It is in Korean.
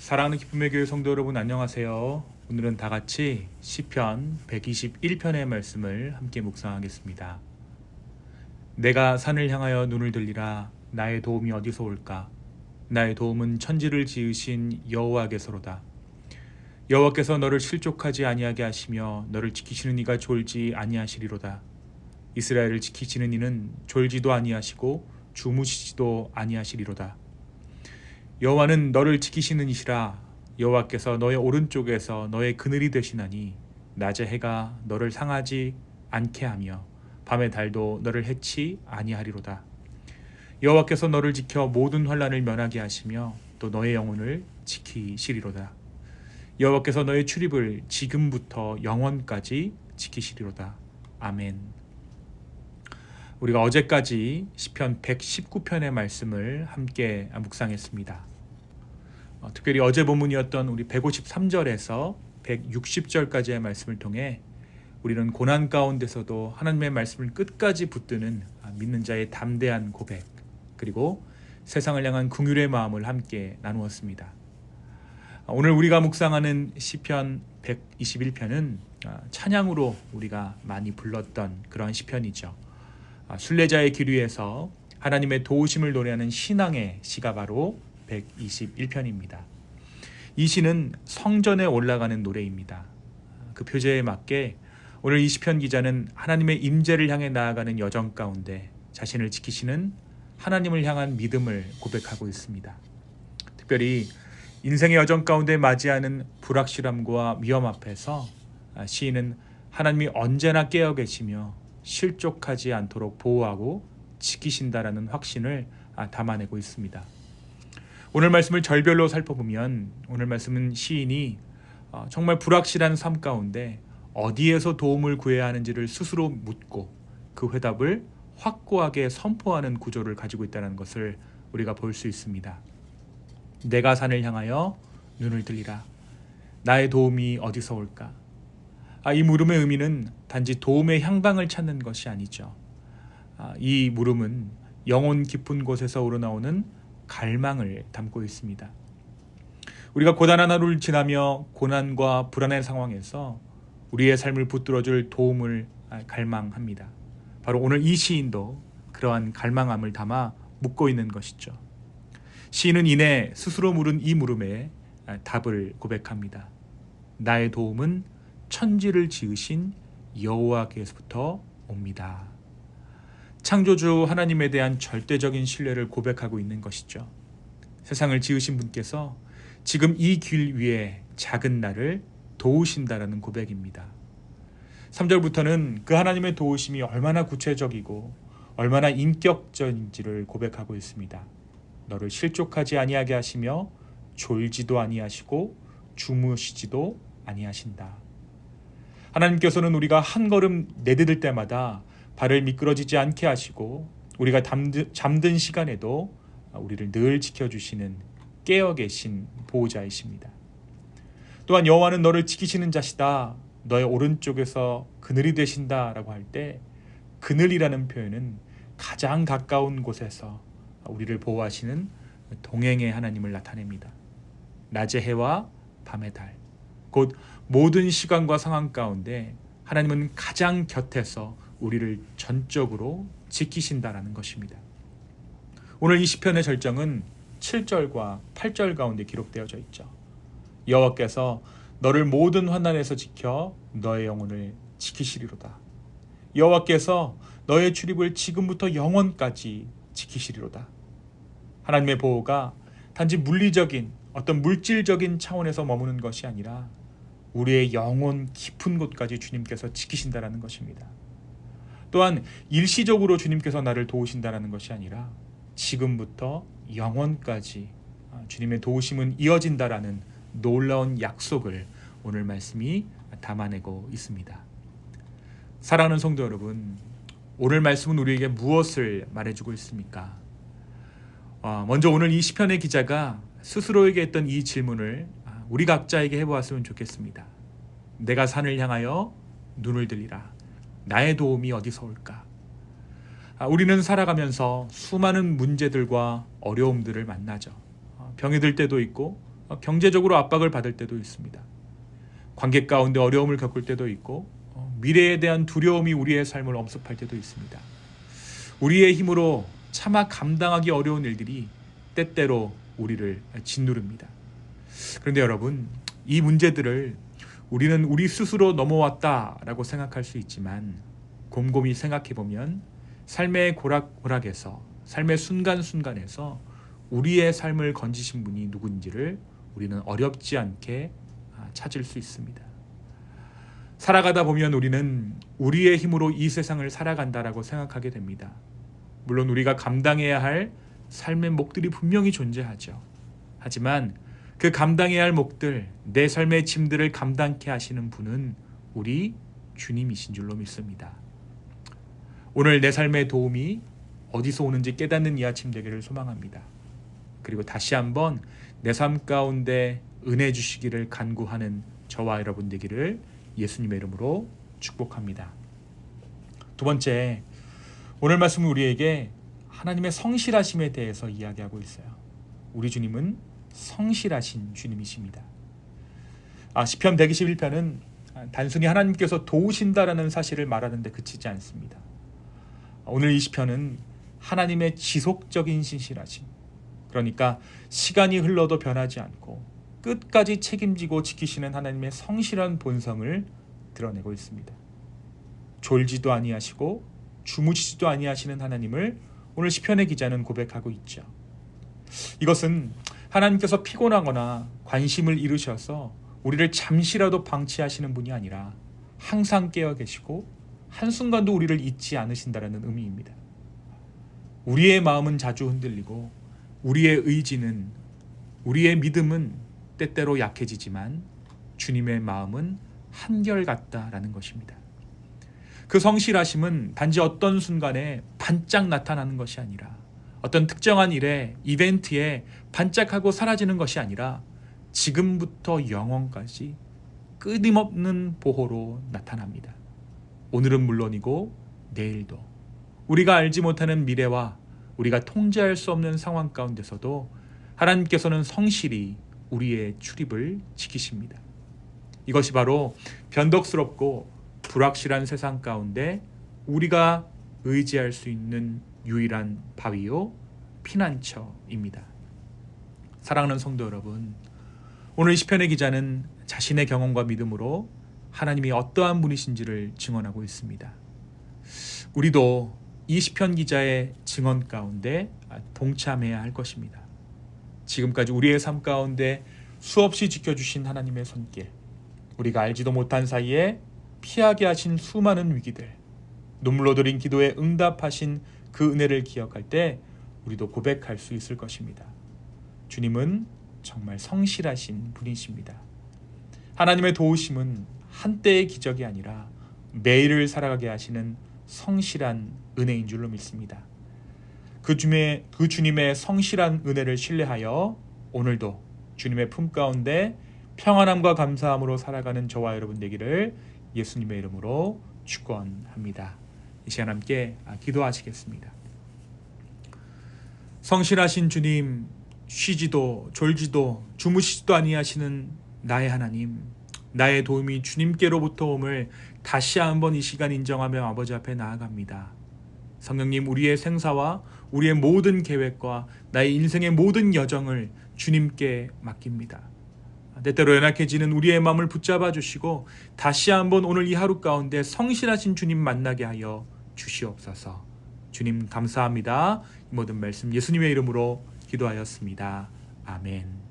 사랑하는 기쁨의 교회 성도 여러분, 안녕하세요. 오늘은 다 같이 시편 121편의 말씀을 함께 묵상하겠습니다. 내가 산을 향하여 눈을 들리라. 나의 도움이 어디서 올까? 나의 도움은 천지를 지으신 여호와께서로다. 여호와께서 너를 실족하지 아니하게 하시며 너를 지키시는 이가 졸지 아니하시리로다. 이스라엘을 지키시는 이는 졸지도 아니하시고 주무시지도 아니하시리로다. 여호와는 너를 지키시는 이시라. 여호와께서 너의 오른쪽에서 너의 그늘이 되시나니 낮의 해가 너를 상하지 않게 하며 밤의 달도 너를 해치 아니하리로다. 여호와께서 너를 지켜 모든 환난을 면하게 하시며 또 너의 영혼을 지키시리로다. 여호와께서 너의 출입을 지금부터 영원까지 지키시리로다. 아멘. 우리가 어제까지 시편 119편의 말씀을 함께 묵상했습니다. 특별히 어제 본문이었던 우리 153절에서 160절까지의 말씀을 통해 우리는 고난 가운데서도 하나님의 말씀을 끝까지 붙드는 믿는 자의 담대한 고백, 그리고 세상을 향한 긍휼의 마음을 함께 나누었습니다. 오늘 우리가 묵상하는 시편 121편은 찬양으로 우리가 많이 불렀던 그런 시편이죠. 순례자의 길 위에서 하나님의 도우심을 노래하는 신앙의 시가 바로 121편입니다. 이 시는 성전에 올라가는 노래입니다. 그 표제에 맞게 오늘 이 시편 기자는 하나님의 임재를 향해 나아가는 여정 가운데 자신을 지키시는 하나님을 향한 믿음을 고백하고 있습니다. 특별히 인생의 여정 가운데 맞이하는 불확실함과 위험 앞에서 시인은 하나님이 언제나 깨어 계시며 실족하지 않도록 보호하고 지키신다라는 확신을 담아내고 있습니다. 오늘 말씀을 절별로 살펴보면 오늘 말씀은 시인이 정말 불확실한 삶 가운데 어디에서 도움을 구해야 하는지를 스스로 묻고 그 회답을 확고하게 선포하는 구조를 가지고 있다는 것을 우리가 볼 수 있습니다. 내가 산을 향하여 눈을 들리라. 나의 도움이 어디서 올까? 이 물음의 의미는 단지 도움의 향방을 찾는 것이 아니죠. 이 물음은 영혼 깊은 곳에서 우러나오는 갈망을 담고 있습니다. 우리가 고단한 하루를 지나며 고난과 불안한 상황에서 우리의 삶을 붙들어줄 도움을 갈망합니다. 바로 오늘 이 시인도 그러한 갈망함을 담아 묻고 있는 것이죠. 시인은 이내 스스로 물은 이 물음에 답을 고백합니다. 나의 도움은 천지를 지으신 여호와께서부터 옵니다. 창조주 하나님에 대한 절대적인 신뢰를 고백하고 있는 것이죠. 세상을 지으신 분께서 지금 이 길 위에 작은 나를 도우신다라는 고백입니다. 3절부터는 그 하나님의 도우심이 얼마나 구체적이고 얼마나 인격적인지를 고백하고 있습니다. 너를 실족하지 아니하게 하시며 졸지도 아니하시고 주무시지도 아니하신다. 하나님께서는 우리가 한 걸음 내디딜 때마다 발을 미끄러지지 않게 하시고 우리가 잠든 시간에도 우리를 늘 지켜주시는 깨어 계신 보호자이십니다. 또한 여호와는 너를 지키시는 자시다. 너의 오른쪽에서 그늘이 되신다라고 할 때 그늘이라는 표현은 가장 가까운 곳에서 우리를 보호하시는 동행의 하나님을 나타냅니다. 낮의 해와 밤의 달, 곧 모든 시간과 상황 가운데 하나님은 가장 곁에서 우리를 전적으로 지키신다라는 것입니다. 오늘 이 시편의 절정은 7절과 8절 가운데 기록되어져 있죠. 여호와께서 너를 모든 환난에서 지켜 너의 영혼을 지키시리로다. 여호와께서 너의 출입을 지금부터 영원까지 지키시리로다. 하나님의 보호가 단지 물리적인 어떤 물질적인 차원에서 머무는 것이 아니라 우리의 영혼 깊은 곳까지 주님께서 지키신다라는 것입니다. 또한 일시적으로 주님께서 나를 도우신다라는 것이 아니라 지금부터 영원까지 주님의 도우심은 이어진다라는 놀라운 약속을 오늘 말씀이 담아내고 있습니다. 사랑하는 성도 여러분, 오늘 말씀은 우리에게 무엇을 말해주고 있습니까? 먼저 오늘 이 시편의 기자가 스스로에게 했던 이 질문을 우리 각자에게 해보았으면 좋겠습니다. 내가 산을 향하여 눈을 들리라. 나의 도움이 어디서 올까? 우리는 살아가면서 수많은 문제들과 어려움들을 만나죠. 병이 들 때도 있고 경제적으로 압박을 받을 때도 있습니다. 관계 가운데 어려움을 겪을 때도 있고 미래에 대한 두려움이 우리의 삶을 엄습할 때도 있습니다. 우리의 힘으로 차마 감당하기 어려운 일들이 때때로 우리를 짓누릅니다. 그런데 여러분, 이 문제들을 우리는 우리 스스로 넘어왔다라고 생각할 수 있지만 곰곰이 생각해보면 삶의 고락고락에서, 삶의 순간순간에서 우리의 삶을 건지신 분이 누군지를 우리는 어렵지 않게 찾을 수 있습니다. 살아가다 보면 우리는 우리의 힘으로 이 세상을 살아간다라고 생각하게 됩니다. 물론 우리가 감당해야 할 삶의 몫들이 분명히 존재하죠. 하지만 그 감당해야 할 몫들, 내 삶의 짐들을 감당케 하시는 분은 우리 주님이신 줄로 믿습니다. 오늘 내 삶의 도움이 어디서 오는지 깨닫는 이 아침 되기를 소망합니다. 그리고 다시 한번 내 삶 가운데 은혜 주시기를 간구하는 저와 여러분 되기를 예수님의 이름으로 축복합니다. 두 번째, 오늘 말씀은 우리에게 하나님의 성실하심에 대해서 이야기하고 있어요. 우리 주님은 성실하신 주님이십니다. 시편 121편은 단순히 하나님께서 도우신다라는 사실을 말하는 데 그치지 않습니다. 오늘 이 시편은 하나님의 지속적인 신실하심, 그러니까 시간이 흘러도 변하지 않고 끝까지 책임지고 지키시는 하나님의 성실한 본성을 드러내고 있습니다. 졸지도 아니하시고 주무시지도 아니하시는 하나님을 오늘 시편의 기자는 고백하고 있죠. 이것은 하나님께서 피곤하거나 관심을 잃으셔서 우리를 잠시라도 방치하시는 분이 아니라 항상 깨어 계시고 한순간도 우리를 잊지 않으신다는 의미입니다. 우리의 마음은 자주 흔들리고 우리의 의지는, 우리의 믿음은 때때로 약해지지만 주님의 마음은 한결같다라는 것입니다. 그 성실하심은 단지 어떤 순간에 반짝 나타나는 것이 아니라, 어떤 특정한 일에, 이벤트에 반짝하고 사라지는 것이 아니라 지금부터 영원까지 끊임없는 보호로 나타납니다. 오늘은 물론이고 내일도, 우리가 알지 못하는 미래와 우리가 통제할 수 없는 상황 가운데서도 하나님께서는 성실히 우리의 출입을 지키십니다. 이것이 바로 변덕스럽고 불확실한 세상 가운데 우리가 의지할 수 있는 유일한 바위요 피난처입니다. 사랑하는 성도 여러분, 오늘 시편의 기자는 자신의 경험과 믿음으로 하나님이 어떠한 분이신지를 증언하고 있습니다. 우리도 이 시편 기자의 증언 가운데 동참해야 할 것입니다. 지금까지 우리의 삶 가운데 수없이 지켜주신 하나님의 손길, 우리가 알지도 못한 사이에 피하게 하신 수많은 위기들, 눈물로 드린 기도에 응답하신 그 은혜를 기억할 때 우리도 고백할 수 있을 것입니다. 주님은 정말 성실하신 분이십니다. 하나님의 도우심은 한때의 기적이 아니라 매일을 살아가게 하시는 성실한 은혜인 줄로 믿습니다. 그 주님의 성실한 은혜를 신뢰하여 오늘도 주님의 품 가운데 평안함과 감사함으로 살아가는 저와 여러분 되기를 예수님의 이름으로 축원합니다. 이 시간 함께 기도하시겠습니다. 성실하신 주님, 쉬지도 졸지도 주무시지도 아니하시는 나의 하나님, 나의 도움이 주님께로부터 옴을 다시 한번 이 시간 인정하며 아버지 앞에 나아갑니다. 성령님, 우리의 생사와 우리의 모든 계획과 나의 인생의 모든 여정을 주님께 맡깁니다. 때때로 연약해지는 우리의 마음을 붙잡아 주시고 다시 한번 오늘 이 하루 가운데 성실하신 주님 만나게 하여 주시옵소서. 주님 감사합니다. 이 모든 말씀 예수님의 이름으로 기도하였습니다. 아멘.